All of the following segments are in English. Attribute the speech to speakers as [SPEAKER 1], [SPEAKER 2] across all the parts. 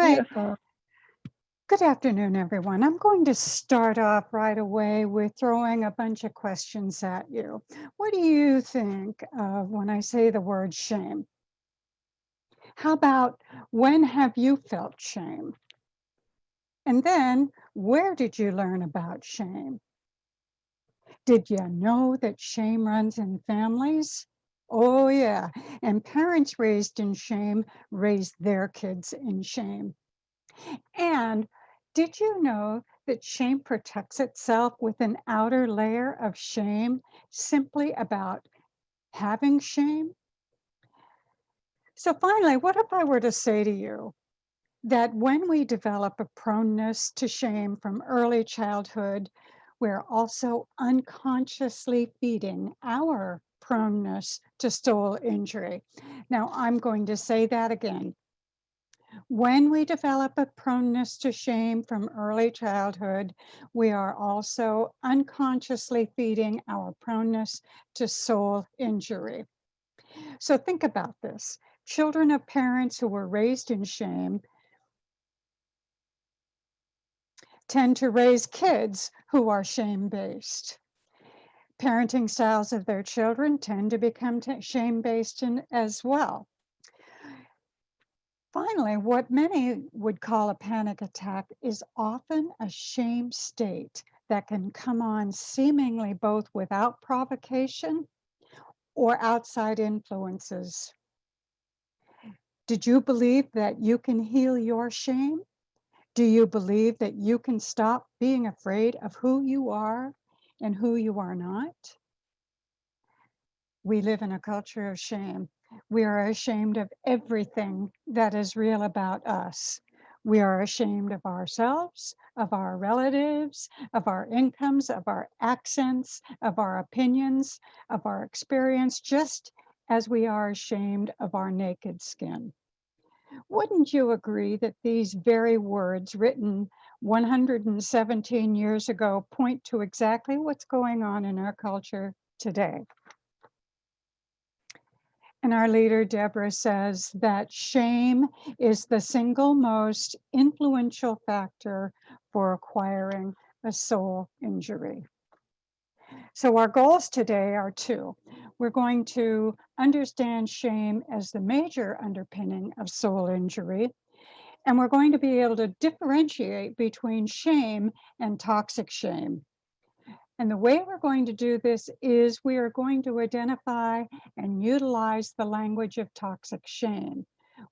[SPEAKER 1] right.
[SPEAKER 2] Beautiful.
[SPEAKER 1] Good afternoon, everyone. I'm going to start off right away with throwing a bunch of questions at you. What do you think of when I say the word shame? How about when have you felt shame? And then where did you learn about shame? Did you know that shame runs in families? Oh, yeah. And parents raised in shame raise their kids in shame. And did you know that shame protects itself with an outer layer of shame simply about having shame? So, finally, what if I were to say to you that when we develop a proneness to shame from early childhood, we're also unconsciously feeding our proneness to soul injury? Now, I'm going to say that again. When we develop a proneness to shame from early childhood, we are also unconsciously feeding our proneness to soul injury. So think about this. Children of parents who were raised in shame tend to raise kids who are shame-based. Parenting styles of their children tend to become shame-based as well. Finally, what many would call a panic attack is often a shame state that can come on seemingly both without provocation or outside influences. Did you believe that you can heal your shame? Do you believe that you can stop being afraid of who you are and who you are not? We live in a culture of shame. We are ashamed of everything that is real about us. We are ashamed of ourselves, of our relatives, of our incomes, of our accents, of our opinions, of our experience, just as we are ashamed of our naked skin. Wouldn't you agree that these very words written 117 years ago point to exactly what's going on in our culture today? And our leader, Deborah, says that shame is the single most influential factor for acquiring a soul injury. So our goals today are two. We're going to understand shame as the major underpinning of soul injury, and we're going to be able to differentiate between shame and toxic shame. And the way we're going to do this is we are going to identify and utilize the language of toxic shame.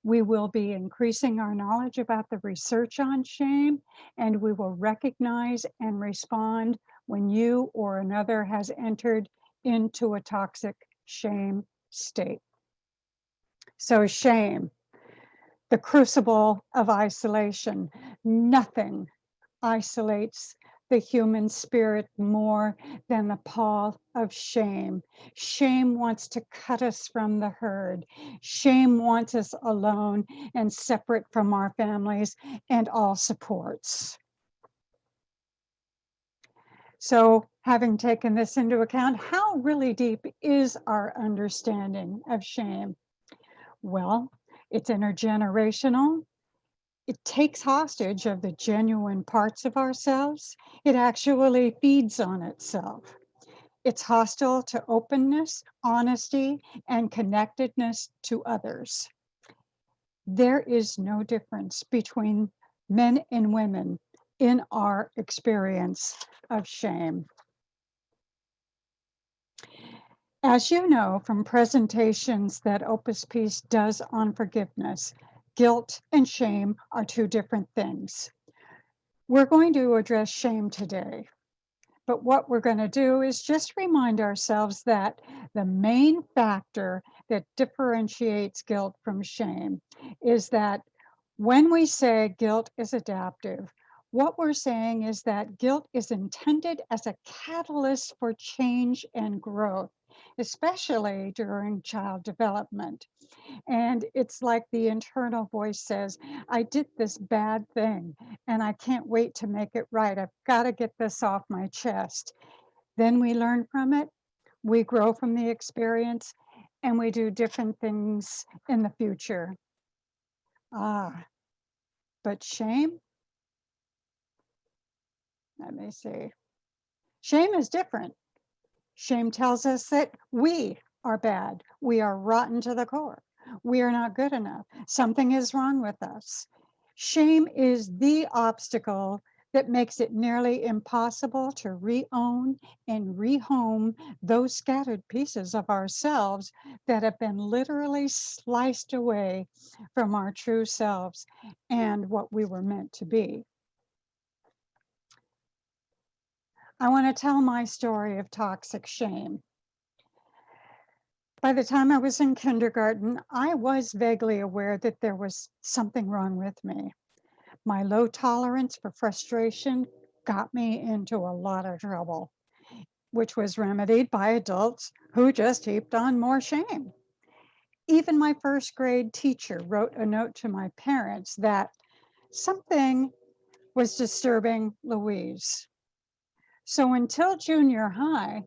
[SPEAKER 1] We will be increasing our knowledge about the research on shame, and we will recognize and respond when you or another has entered into a toxic shame state. So shame, the crucible of isolation. Nothing isolates the human spirit more than the pall of shame. Shame wants to cut us from the herd. Shame wants us alone and separate from our families and all supports. So, having taken this into account, how really deep is our understanding of shame? Well, it's intergenerational. It takes hostage of the genuine parts of ourselves. It actually feeds on itself. It's hostile to openness, honesty, and connectedness to others. There is no difference between men and women in our experience of shame. As you know from presentations that Opus Peace does on forgiveness, guilt and shame are two different things. We're going to address shame today, but what we're going to do is just remind ourselves that the main factor that differentiates guilt from shame is that when we say guilt is adaptive, what we're saying is that guilt is intended as a catalyst for change and growth, especially during child development. And it's like the internal voice says, I did this bad thing and I can't wait to make it right. I've got to get this off my chest. Then we learn from it, we grow from the experience, and we do different things in the future. But But shame, let me see. Shame is different. Shame tells us that we are bad. We are rotten to the core. We are not good enough. Something is wrong with us. Shame is the obstacle that makes it nearly impossible to re-own and rehome those scattered pieces of ourselves that have been literally sliced away from our true selves and what we were meant to be. I want to tell my story of toxic shame. By the time I was in kindergarten, I was vaguely aware that there was something wrong with me. My low tolerance for frustration got me into a lot of trouble, which was remedied by adults who just heaped on more shame. Even my first grade teacher wrote a note to my parents that something was disturbing Louise. So until junior high,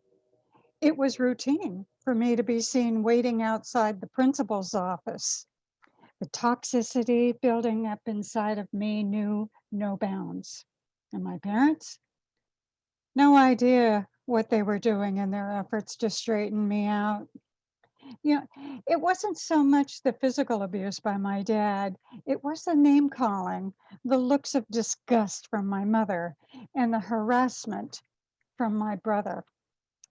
[SPEAKER 1] it was routine for me to be seen waiting outside the principal's office. The toxicity building up inside of me knew no bounds. And my parents? No idea what they were doing in their efforts to straighten me out. You know, it wasn't so much the physical abuse by my dad, it was the name calling, the looks of disgust from my mother, and the harassment from my brother.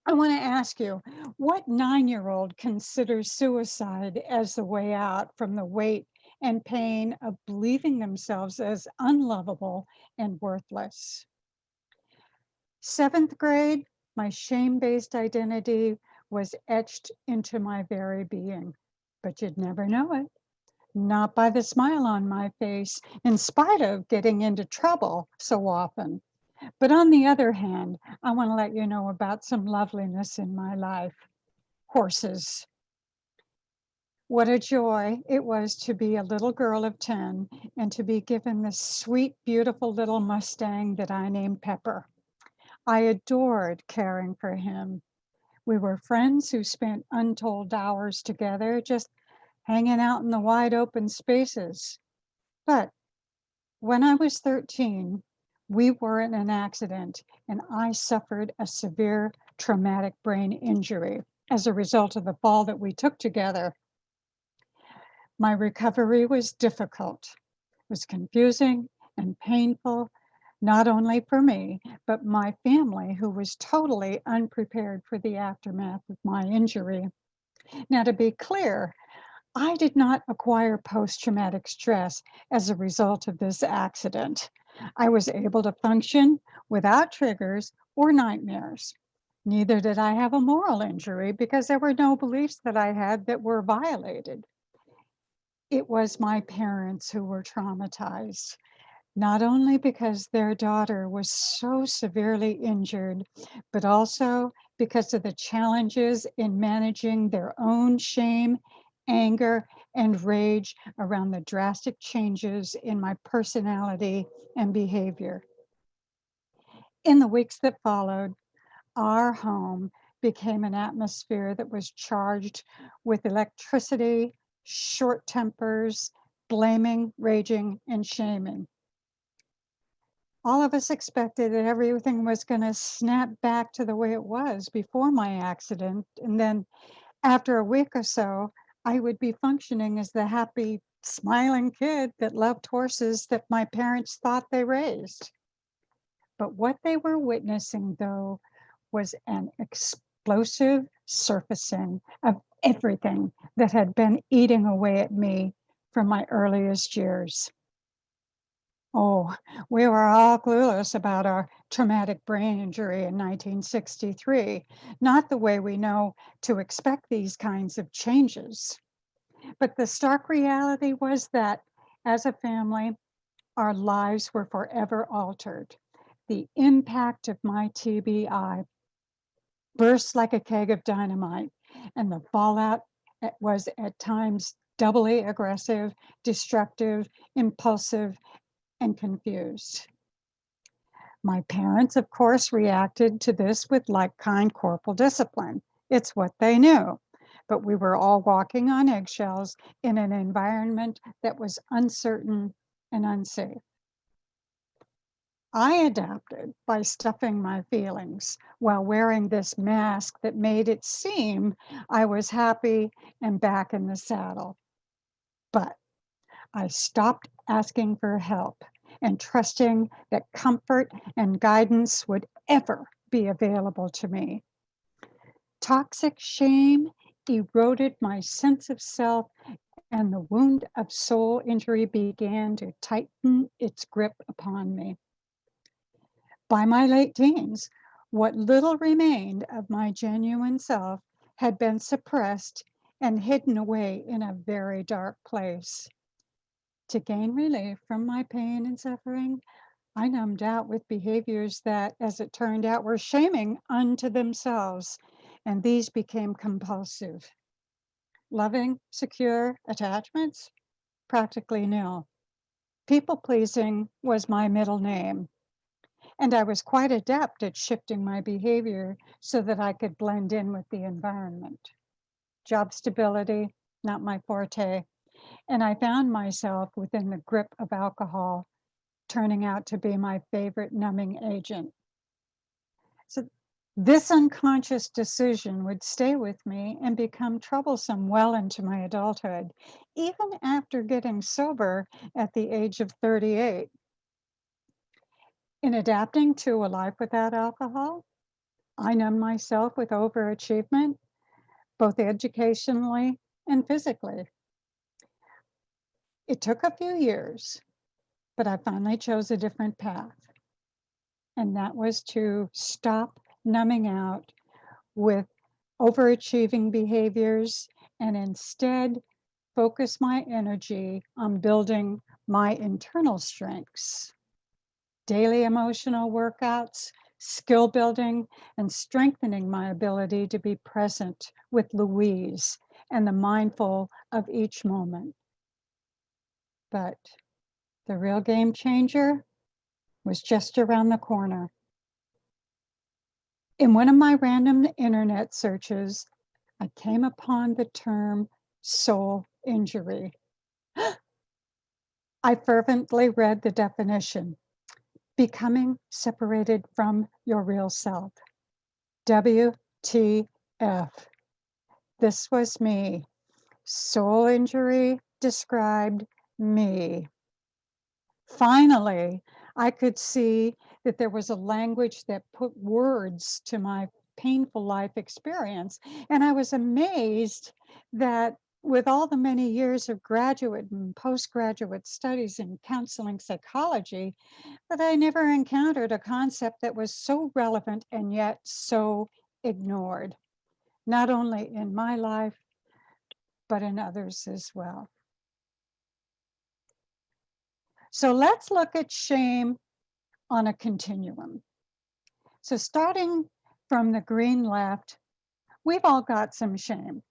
[SPEAKER 1] I want to ask you, what 9-year-old considers suicide as the way out from the weight and pain of believing themselves as unlovable and worthless? 7th grade, my shame-based identity was etched into my very being, but you'd never know it. Not by the smile on my face, in spite of getting into trouble so often. But on the other hand, I want to let you know about some loveliness in my life. Horses. What a joy it was to be a little girl of 10 and to be given this sweet, beautiful little Mustang that I named Pepper. I adored caring for him. We were friends who spent untold hours together, just hanging out in the wide open spaces. But when I was 13, we were in an accident and I suffered a severe traumatic brain injury as a result of the fall that we took together. My recovery was difficult. It was confusing and painful, not only for me, but my family, who was totally unprepared for the aftermath of my injury. Now, to be clear, I did not acquire post-traumatic stress as a result of this accident. I was able to function without triggers or nightmares. Neither did I have a moral injury because there were no beliefs that I had that were violated. It was my parents who were traumatized, not only because their daughter was so severely injured, but also because of the challenges in managing their own shame, anger, and rage around the drastic changes in my personality and behavior. In the weeks that followed, our home became an atmosphere that was charged with electricity, short tempers, blaming, raging, and shaming. All of us expected that everything was going to snap back to the way it was before my accident. And then after a week or so, I would be functioning as the happy, smiling kid that loved horses that my parents thought they raised. But what they were witnessing, though, was an explosive surfacing of everything that had been eating away at me from my earliest years. Oh, we were all clueless about our traumatic brain injury in 1963, not the way we know to expect these kinds of changes. But the stark reality was that as a family, our lives were forever altered. The impact of my TBI burst like a keg of dynamite, and the fallout was at times doubly aggressive, destructive, impulsive, and confused. My parents, of course, reacted to this with like-kind corporal discipline. It's what they knew. But we were all walking on eggshells in an environment that was uncertain and unsafe. I adapted by stuffing my feelings while wearing this mask that made it seem I was happy and back in the saddle. But I stopped asking for help and trusting that comfort and guidance would ever be available to me. Toxic shame eroded my sense of self, and the wound of soul injury began to tighten its grip upon me. By my late teens, what little remained of my genuine self had been suppressed and hidden away in a very dark place. To gain relief from my pain and suffering, I numbed out with behaviors that, as it turned out, were shaming unto themselves, and these became compulsive. Loving, secure attachments, practically nil. People pleasing was my middle name, and I was quite adept at shifting my behavior so that I could blend in with the environment. Job stability, not my forte, and I found myself within the grip of alcohol, turning out to be my favorite numbing agent. So this unconscious decision would stay with me and become troublesome well into my adulthood, even after getting sober at the age of 38. In adapting to a life without alcohol, I numbed myself with overachievement, both educationally and physically. It took a few years, but I finally chose a different path, and that was to stop numbing out with overachieving behaviors and instead focus my energy on building my internal strengths. Daily emotional workouts, skill building, and strengthening my ability to be present with Louise and the mindful of each moment. But the real game changer was just around the corner. In one of my random internet searches, I came upon the term soul injury. I fervently read the definition: becoming separated from your real self. WTF. This was me. Soul injury described me. Finally, I could see that there was a language that put words to my painful life experience. And I was amazed that with all the many years of graduate and postgraduate studies in counseling psychology, that I never encountered a concept that was so relevant and yet so ignored, not only in my life, but in others as well. So let's look at shame on a continuum. So starting from the green left, we've all got some shame.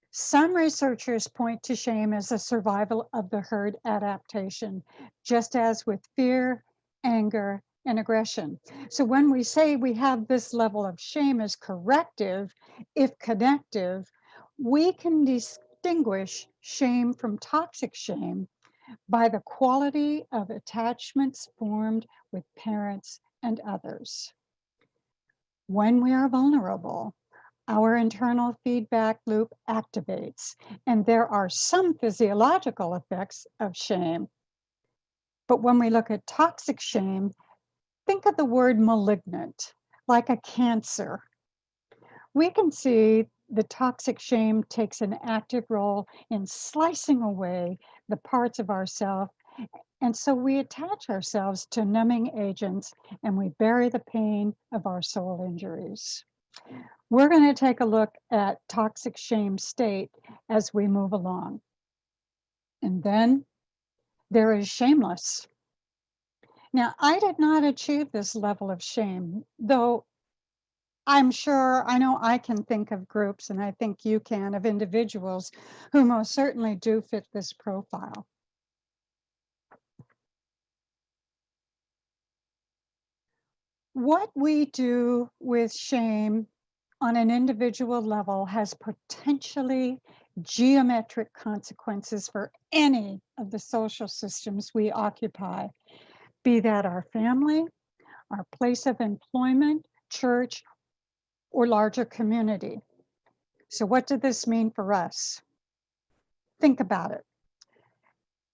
[SPEAKER 1] Some researchers point to shame as a survival of the herd adaptation, just as with fear, anger, and aggression. So when we say we have this level of shame as corrective, if connective, we can distinguish shame from toxic shame by the quality of attachments formed with parents and others. When we are vulnerable, our internal feedback loop activates, and there are some physiological effects of shame. But when we look at toxic shame, think of the word malignant, like a cancer. We can see the toxic shame takes an active role in slicing away the parts of ourselves. And so we attach ourselves to numbing agents and we bury the pain of our soul injuries. We're going to take a look at toxic shame state as we move along. And then there is shameless. Now, I did not achieve this level of shame, though I know I can think of groups, and I think you can, of individuals who most certainly do fit this profile. What we do with shame on an individual level has potentially geometric consequences for any of the social systems we occupy, be that our family, our place of employment, church, or larger community. So what did this mean for us? Think about it.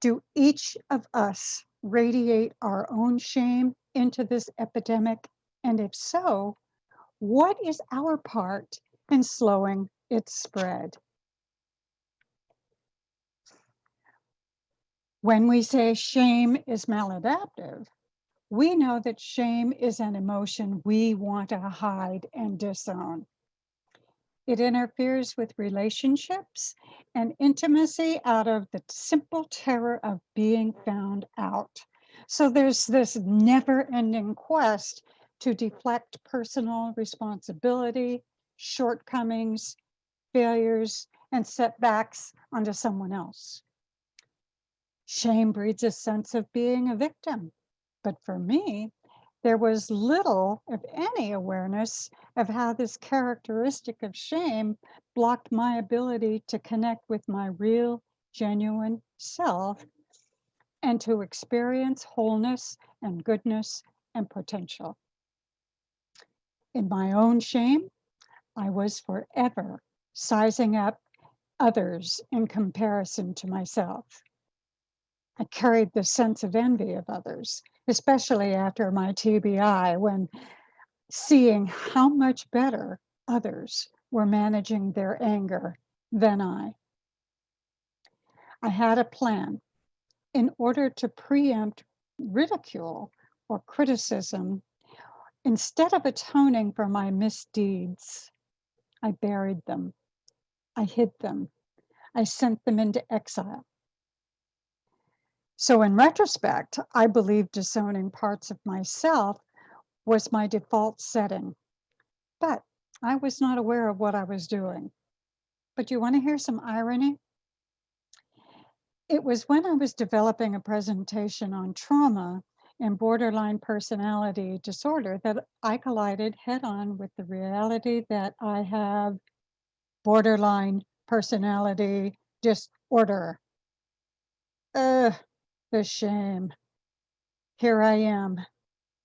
[SPEAKER 1] Do each of us radiate our own shame into this epidemic? And if so, what is our part in slowing its spread? When we say shame is maladaptive, we know that shame is an emotion we want to hide and disown. It interferes with relationships and intimacy out of the simple terror of being found out. So there's this never-ending quest to deflect personal responsibility, shortcomings, failures, and setbacks onto someone else. Shame breeds a sense of being a victim. But for me, there was little, if any, awareness of how this characteristic of shame blocked my ability to connect with my real, genuine self and to experience wholeness and goodness and potential. In my own shame, I was forever sizing up others in comparison to myself. I carried the sense of envy of others, especially after my TBI, when seeing how much better others were managing their anger than I. I had a plan in order to preempt ridicule or criticism. Instead of atoning for my misdeeds, I buried them, I hid them, I sent them into exile. So in retrospect, I believe disowning parts of myself was my default setting, but I was not aware of what I was doing. But you want to hear some irony? It was when I was developing a presentation on trauma and borderline personality disorder that I collided head on with the reality that I have borderline personality disorder. Ugh, the shame. Here I am,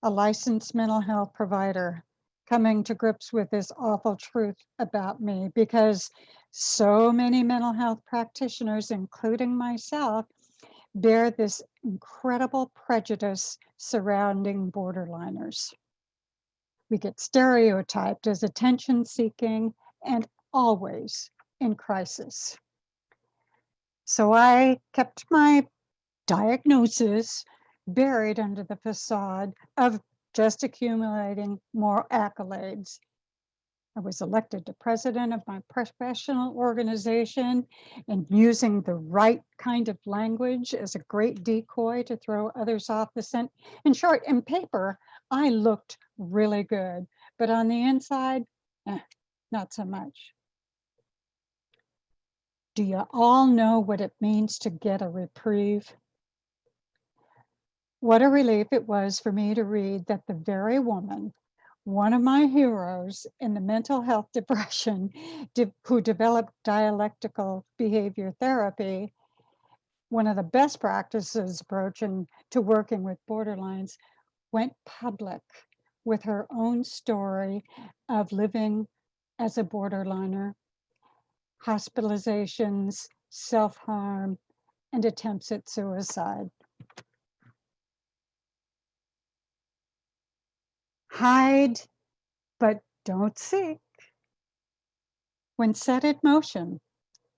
[SPEAKER 1] a licensed mental health provider, coming to grips with this awful truth about me because so many mental health practitioners, including myself, bear this incredible prejudice surrounding borderliners. We get stereotyped as attention seeking and always in crisis. So I kept my diagnosis buried under the facade of just accumulating more accolades. I was elected to president of my professional organization and using the right kind of language as a great decoy to throw others off the scent. In short, in paper, I looked really good, but on the inside, not so much. Do you all know what it means to get a reprieve? What a relief it was for me to read that the very woman, one of my heroes in the mental health depression, who developed dialectical behavior therapy, one of the best practices approaching to working with borderlines, went public with her own story of living as a borderliner, hospitalizations, self-harm, and attempts at suicide. Hide, but don't seek. When set in motion,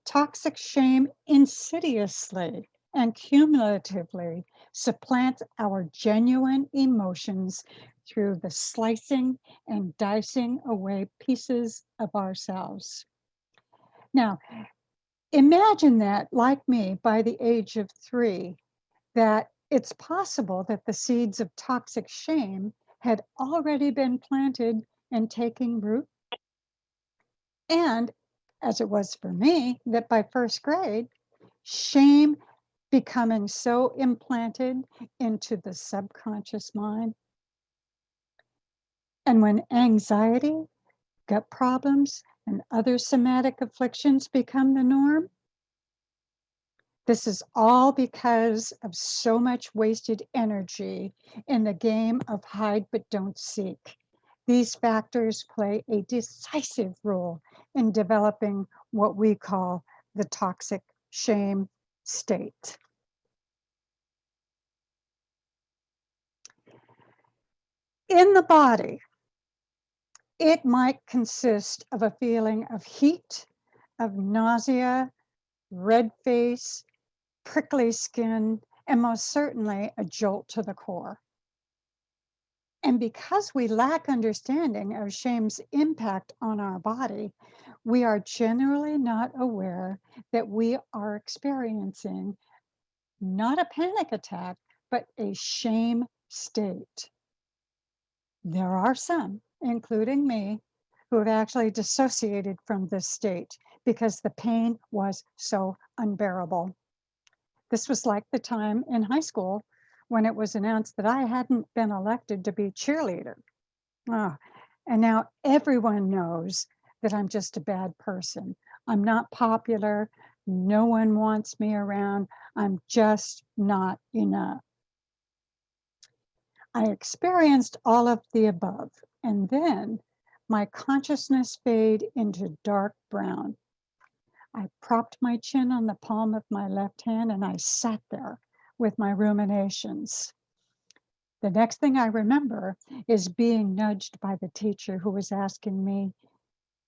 [SPEAKER 1] toxic shame insidiously and cumulatively supplants our genuine emotions through the slicing and dicing away pieces of ourselves. Now, imagine that, like me, by the age of 3, that it's possible that the seeds of toxic shame had already been planted and taking root. And as it was for me, that by first grade, shame becoming so implanted into the subconscious mind. And when anxiety, gut problems, and other somatic afflictions become the norm? This is all because of so much wasted energy in the game of hide but don't seek. These factors play a decisive role in developing what we call the toxic shame state. In the body, it might consist of a feeling of heat, of nausea, red face, prickly skin, and most certainly a jolt to the core. And because we lack understanding of shame's impact on our body, we are generally not aware that we are experiencing not a panic attack, but a shame state. There are some, including me, who have actually dissociated from this state because the pain was so unbearable. This was like the time in high school when it was announced that I hadn't been elected to be cheerleader. Ah, and now everyone knows that I'm just a bad person. I'm not popular. No one wants me around. I'm just not enough. I experienced all of the above, and then my consciousness faded into dark brown. I propped my chin on the palm of my left hand and I sat there with my ruminations. The next thing I remember is being nudged by the teacher who was asking me,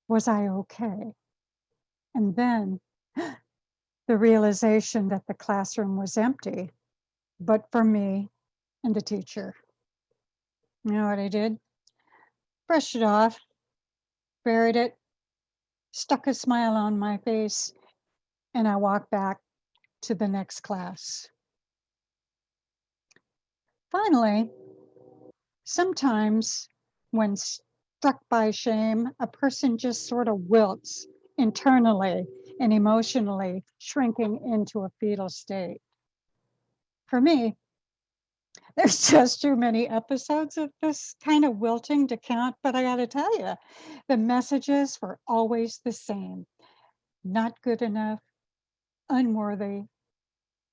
[SPEAKER 1] was I okay? And then the realization that the classroom was empty, but for me and the teacher. You know what I did? Brushed it off, buried it, stuck a smile on my face, and I walked back to the next class. Finally, sometimes when struck by shame, a person just sort of wilts internally and emotionally, shrinking into a fetal state. For me, there's just too many episodes of this kind of wilting to count, but I got to tell you, the messages were always the same. Not good enough, unworthy,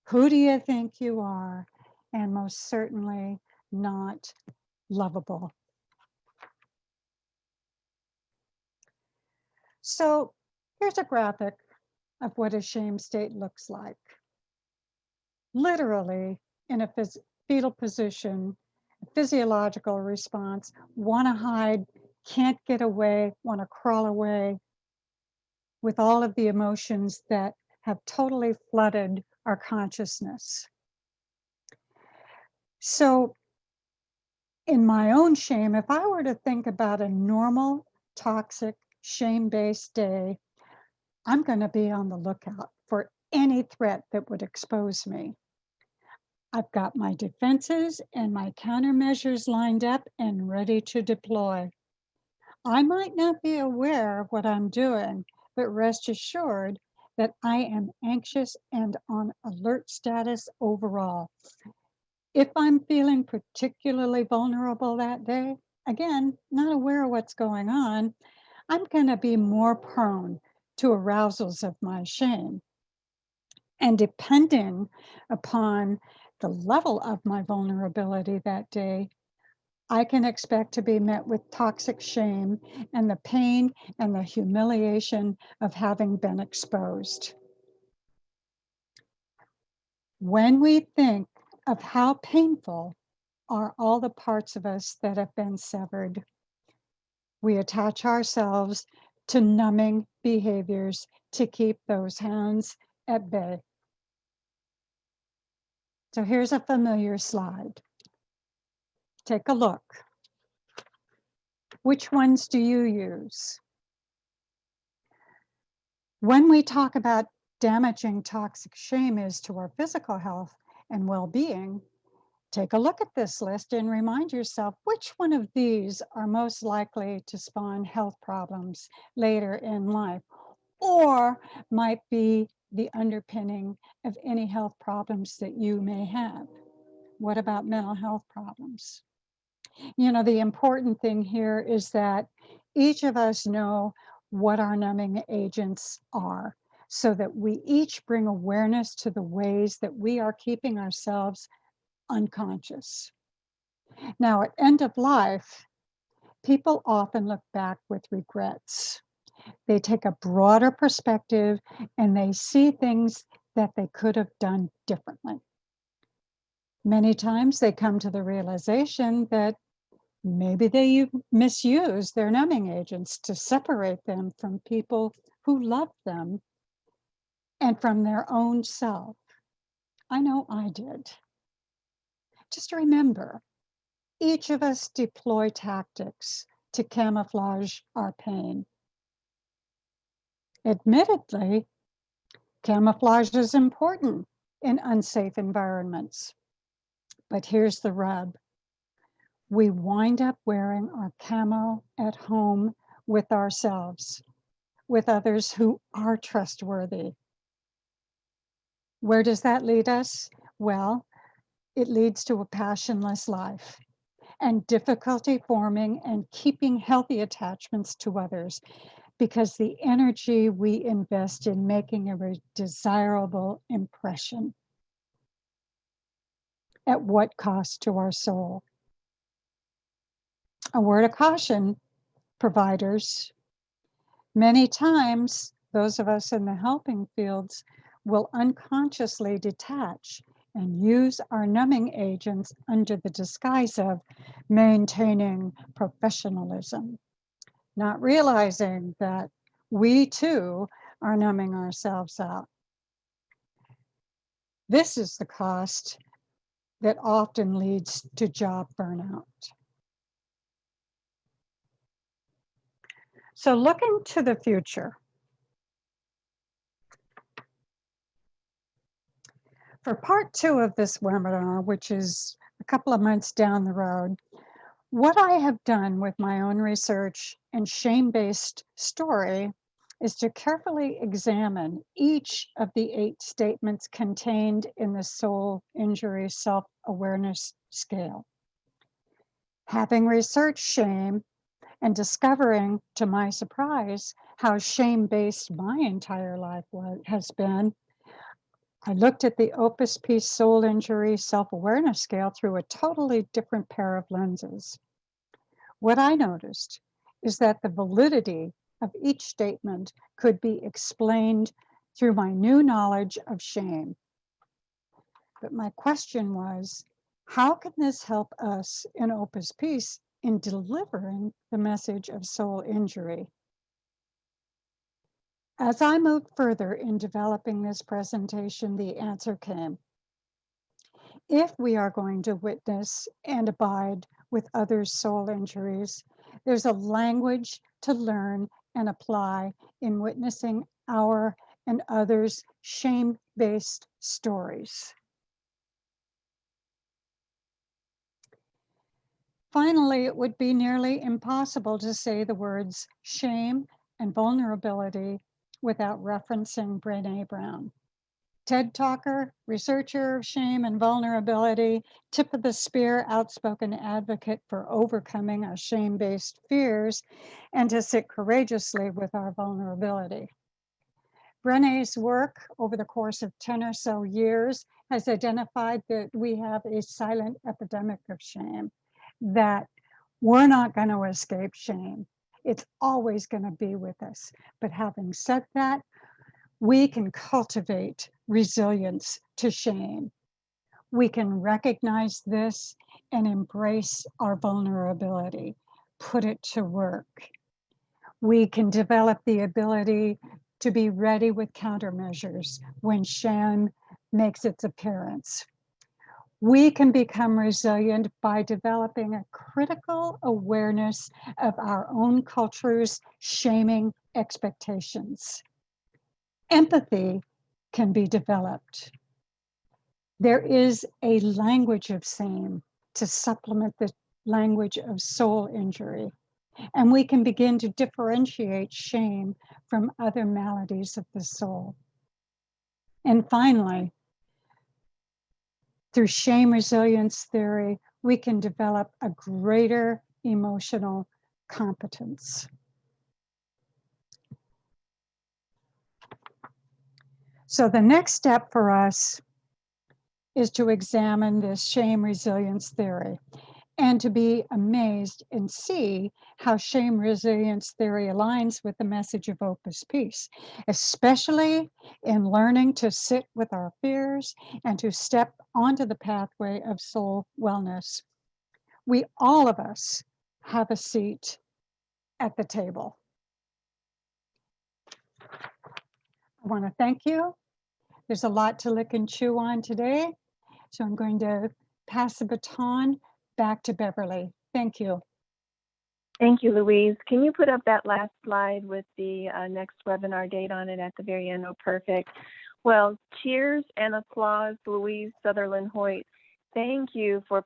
[SPEAKER 1] who do you think you are? And most certainly not lovable. So here's a graphic of what a shame state looks like. Literally, in a fetal position, a physiological response, want to hide, can't get away, want to crawl away, with all of the emotions that have totally flooded our consciousness. So in my own shame, if I were to think about a normal, toxic, shame-based day, I'm going to be on the lookout for any threat that would expose me. I've got my defenses and my countermeasures lined up and ready to deploy. I might not be aware of what I'm doing, but rest assured that I am anxious and on alert status overall. If I'm feeling particularly vulnerable that day, again, not aware of what's going on, I'm going to be more prone to arousals of my shame. And depending upon the level of my vulnerability that day, I can expect to be met with toxic shame and the pain and the humiliation of having been exposed. When we think of how painful are all the parts of us that have been severed, we attach ourselves to numbing behaviors to keep those hounds at bay. So here's a familiar slide. Take a look. Which ones do you use? When we talk about damaging toxic shame is to our physical health and well-being, take a look at this list and remind yourself which one of these are most likely to spawn health problems later in life, or might be the underpinning of any health problems that you may have. What about mental health problems? You know, the important thing here is that each of us know what our numbing agents are so that we each bring awareness to the ways that we are keeping ourselves unconscious. Now, at end of life, people often look back with regrets. They take a broader perspective and they see things that they could have done differently. Many times they come to the realization that maybe they misused their numbing agents to separate them from people who love them and from their own self. I know I did. Just remember, each of us deploy tactics to camouflage our pain. Admittedly, camouflage is important in unsafe environments. But here's the rub. We wind up wearing our camo at home with ourselves, with others who are trustworthy. Where does that lead us? Well, it leads to a passionless life and difficulty forming and keeping healthy attachments to others because the energy we invest in making a desirable impression. At what cost to our soul? A word of caution, providers. Many times, those of us in the helping fields will unconsciously detach and use our numbing agents under the disguise of maintaining professionalism, not realizing that we too are numbing ourselves out. This is the cost that often leads to job burnout. So looking to the future, for part 2 of this webinar, which is a couple of months down the road, what I have done with my own research and shame-based story is to carefully examine each of the 8 statements contained in the soul injury self-awareness scale. Having researched shame and discovering, to my surprise, how shame-based my entire life has been, I looked at the Opus piece soul injury self-awareness scale through a totally different pair of lenses. What I noticed is that the validity of each statement could be explained through my new knowledge of shame. But my question was, how can this help us in Opus Peace in delivering the message of soul injury? As I moved further in developing this presentation, the answer came. If we are going to witness and abide with others' soul injuries, there's a language to learn and apply in witnessing our and others' shame-based stories. Finally, it would be nearly impossible to say the words shame and vulnerability without referencing Brené Brown. TED talker, researcher of shame and vulnerability, tip of the spear, outspoken advocate for overcoming our shame-based fears, and to sit courageously with our vulnerability. Brené's work over the course of 10 or so years has identified that we have a silent epidemic of shame, that we're not going to escape shame. It's always going to be with us. But having said that, we can cultivate resilience to shame. We can recognize this and embrace our vulnerability, put it to work. We can develop the ability to be ready with countermeasures when shame makes its appearance. We can become resilient by developing a critical awareness of our own culture's shaming expectations. Empathy can be developed. There is a language of shame to supplement the language of soul injury, and we can begin to differentiate shame from other maladies of the soul. And finally, through shame resilience theory, we can develop a greater emotional competence. So the next step for us is to examine this shame resilience theory and to be amazed and see how shame resilience theory aligns with the message of Opus Peace, especially in learning to sit with our fears and to step onto the pathway of soul wellness. We, all of us, have a seat at the table. I want to thank you. There's a lot to lick and chew on today, so I'm going to pass the baton back to Beverly. Thank you.
[SPEAKER 2] Thank you, Louise. Can you put up that last slide with the next webinar date on it at the very end? Oh, perfect. Well, cheers and applause, Louise Sutherland-Hoyt. Thank you for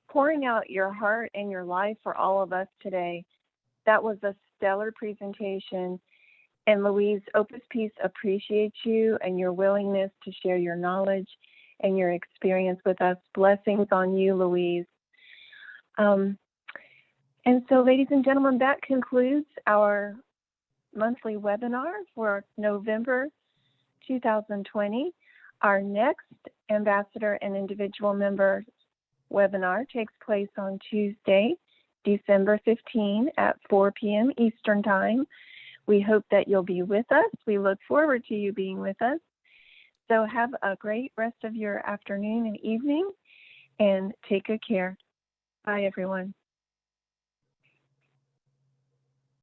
[SPEAKER 2] pouring out your heart and your life for all of us today. That was a stellar presentation. And Louise, Opus Peace appreciates you and your willingness to share your knowledge and your experience with us. Blessings on you, Louise. And so, ladies and gentlemen, that concludes our monthly webinar for November 2020. Our next ambassador and individual member webinar takes place on Tuesday, December 15 at 4 p.m. Eastern Time. We hope that you'll be with us. We look forward to you being with us. So have a great rest of your afternoon and evening, and take good care. Bye, everyone.